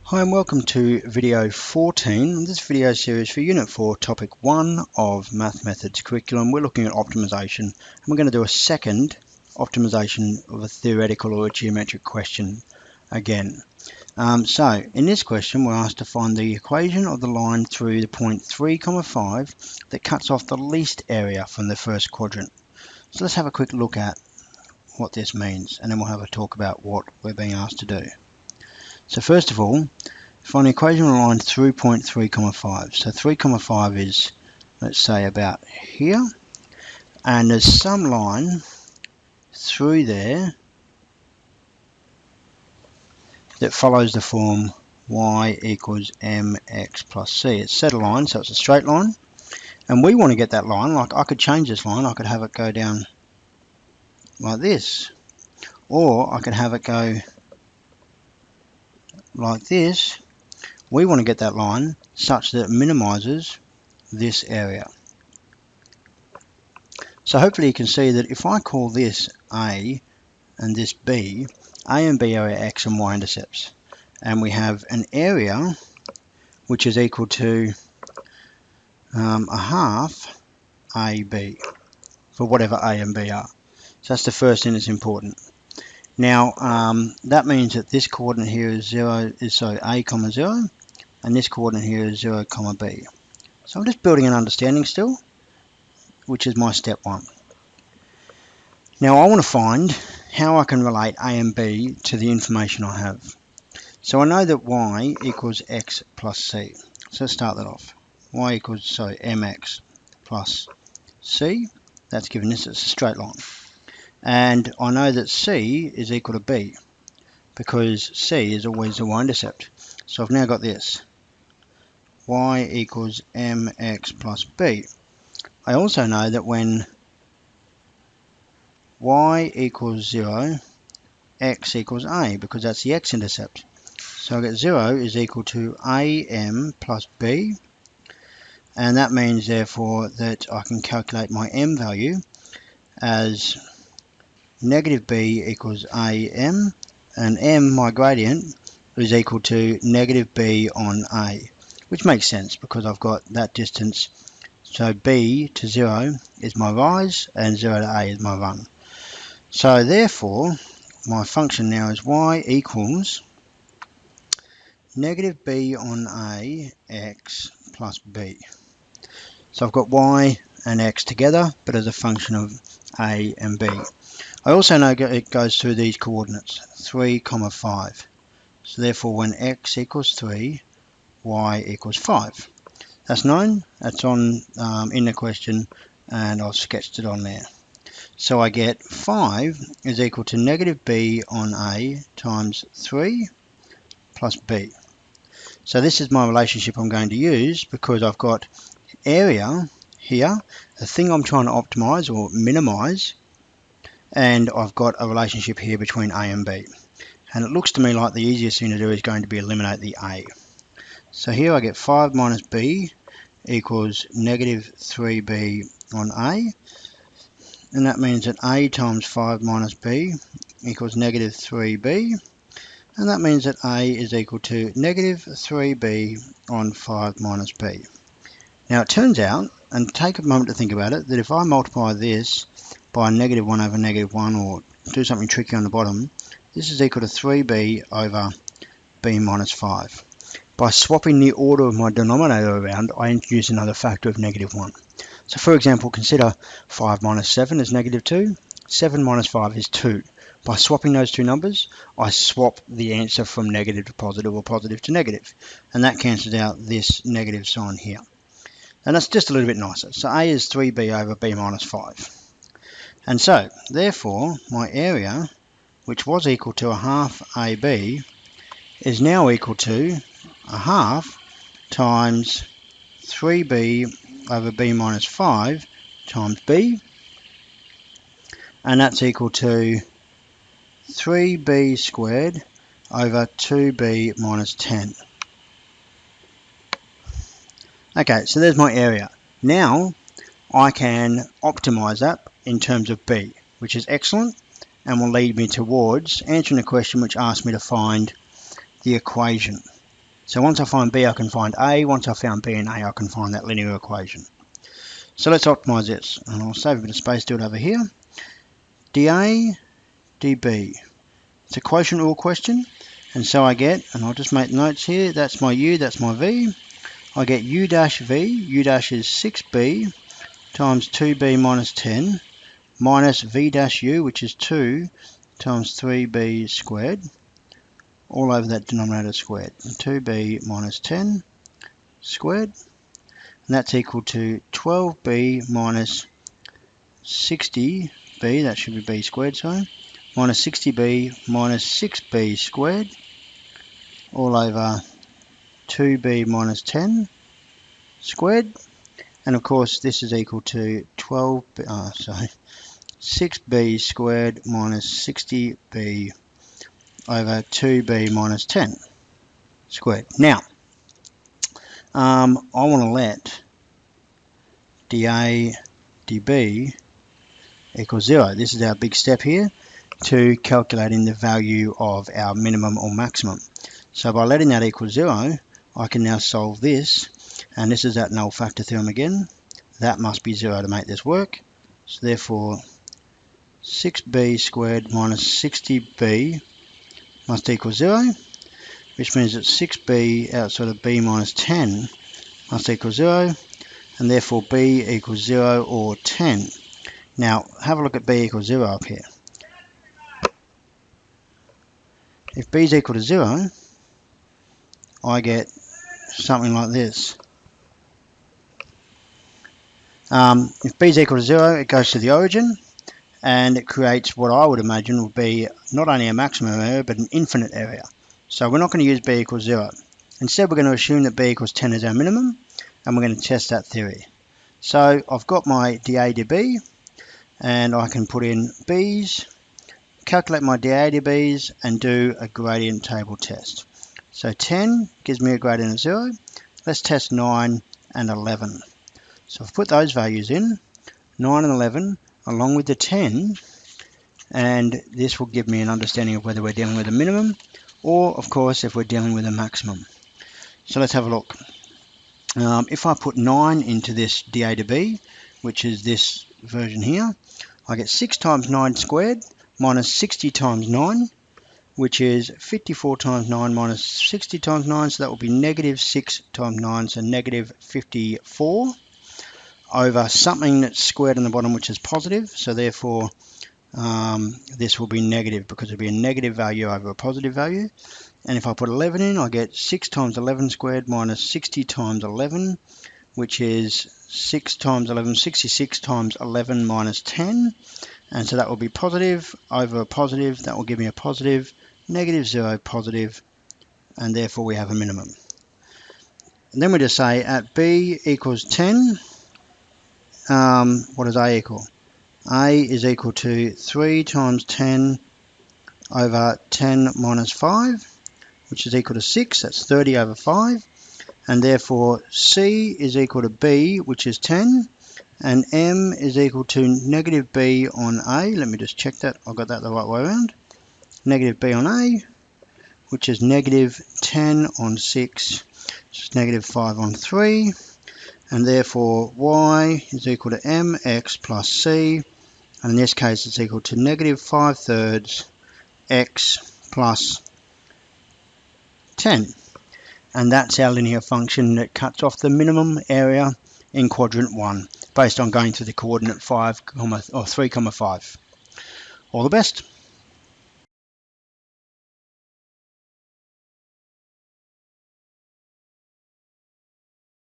Hi and welcome to video 14. This video series for Unit 4, Topic 1 of Math Methods curriculum. We're looking at optimization, and we're going to do a second optimization of a theoretical or a geometric question again. So in this question we're asked to find the equation of the line through the point 3, 5 that cuts off the least area from the first quadrant. So let's have a quick look at what this means, and then we'll have a talk about what we're being asked to do. So first of all, find the equation of the line through point 3, 5. So 3, 5 is, let's say, about here, and there's some line through there that follows the form y equals mx plus c. It's set a line, so it's a straight line, and we want to get that line. Like, I could change this line. I could have it go down like this, or I could have it go like this. We want to get that line such that it minimizes this area. So hopefully you can see that if I call this A and this B, A and B are our x and y intercepts, and we have an area which is equal to a half AB for whatever A and B are. So that's the first thing that's important. Now that means that this coordinate here is A comma 0, and this coordinate here is 0 comma B. So I'm just building an understanding still, which is my step 1. Now I want to find how I can relate A and B to the information I have. So I know that y equals x plus c. So let's start that off. Y equals mx plus c. That's given this, it's a straight line. And I know that c is equal to b, because c is always the y-intercept. So I've now got this. Y equals mx plus b. I also know that when y equals 0, x equals a, because that's the x-intercept. So I get 0 is equal to am plus b, and that means therefore that I can calculate my m value as negative b equals am, and m, my gradient, is equal to negative b on a, which makes sense because I've got that distance. So b to 0 is my rise and 0 to a is my run. So therefore my function now is y equals negative b on a x plus b. So I've got y and x together, but as a function of a and b. I also know it goes through these coordinates, 3, 5. So therefore when x equals 3, y equals 5. That's known, that's on in the question, and I've sketched it on there. So I get 5 is equal to negative b on a times 3 plus b. So this is my relationship I'm going to use, because I've got area here, the thing I'm trying to optimize or minimize, and I've got a relationship here between a and b. And it looks to me like the easiest thing to do is going to be eliminate the a. So here I get 5 minus b equals negative 3b on a, and that means that a times 5 minus b equals negative 3b, and that means that a is equal to negative 3b on 5 minus b. Now it turns out, and take a moment to think about it, that if I multiply this by negative 1 over negative 1, or do something tricky on the bottom, this is equal to 3b over b minus 5. By swapping the order of my denominator around, I introduce another factor of negative 1. So for example, consider 5 minus 7 is negative 2. 7 minus 5 is 2. By swapping those two numbers, I swap the answer from negative to positive or positive to negative. And that cancels out this negative sign here. And that's just a little bit nicer. So a is 3b over b minus 5. And so, therefore, my area, which was equal to a half AB, is now equal to a half times 3b over b minus 5 times b, and that's equal to 3b squared over 2b minus 10. Okay, so there's my area. Now I can optimize that in terms of b, which is excellent, and will lead me towards answering a question which asked me to find the equation. So once I find B, I can find A. Once I've found B and A, I can find that linear equation. So let's optimize this, and I'll save a bit of space, do it over here. dA, dB. It's a quotient rule question, and so I get, and I'll just make notes here, that's my U, that's my V. I get U dash V, U dash is 6B times 2B minus 10, minus V dash U, which is 2 times 3B squared, all over that denominator squared. 2B minus 10 squared, and that's equal to 12B minus 60B, that should be B squared, sorry, minus 60B minus 6B squared, all over 2B minus 10 squared, and of course this is equal to 6B squared minus 60B over 2B minus 10 squared. Now, I want to let dA dB equals 0. This is our big step here to calculating the value of our minimum or maximum. So by letting that equal 0, I can now solve this, and this is that null factor theorem again. That must be 0 to make this work. So therefore 6B squared minus 60B must equal 0, which means that 6B outside of B minus 10 must equal 0, and therefore B equals 0 or 10. Now have a look at B equals 0 up here. If B is equal to 0, I get something like this. If B is equal to 0, it goes to the origin, and it creates what I would imagine would be not only a maximum area, but an infinite area. So we're not going to use B equals 0. Instead, we're going to assume that B equals 10 as our minimum, and we're going to test that theory. So I've got my dA dB, and I can put in B's, calculate my dA dB's, and do a gradient table test. So 10 gives me a gradient of 0. Let's test 9 and 11. So I've put those values in, 9 and 11, along with the 10, and this will give me an understanding of whether we're dealing with a minimum, or of course if we're dealing with a maximum. So let's have a look. If I put 9 into this dA dB, which is this version here, I get 6 times 9 squared minus 60 times 9, which is 54 times 9 minus 60 times 9, so that will be negative 6 times 9, so negative 54, over something that's squared on the bottom, which is positive, so therefore this will be negative because it'll be a negative value over a positive value. And if I put 11 in, I get 6 times 11 squared minus 60 times 11, which is 6 times 11, 66 times 11 minus 10, and so that will be positive over a positive. That will give me a positive, negative 0, positive, and therefore we have a minimum. And then we just say at B equals 10, what does A equal? A is equal to 3 times 10 over 10 minus 5, which is equal to 6. That's 30 over 5. And therefore C is equal to B, which is 10. And M is equal to negative B on A. Let me just check that. I got that the right way around. Negative B on A, which is negative 10 on 6, which is negative 5 on 3. And therefore y is equal to mx plus c, and in this case it's equal to negative 5/3 x plus 10. And that's our linear function that cuts off the minimum area in quadrant 1 based on going through the coordinate 3, 5. All the best.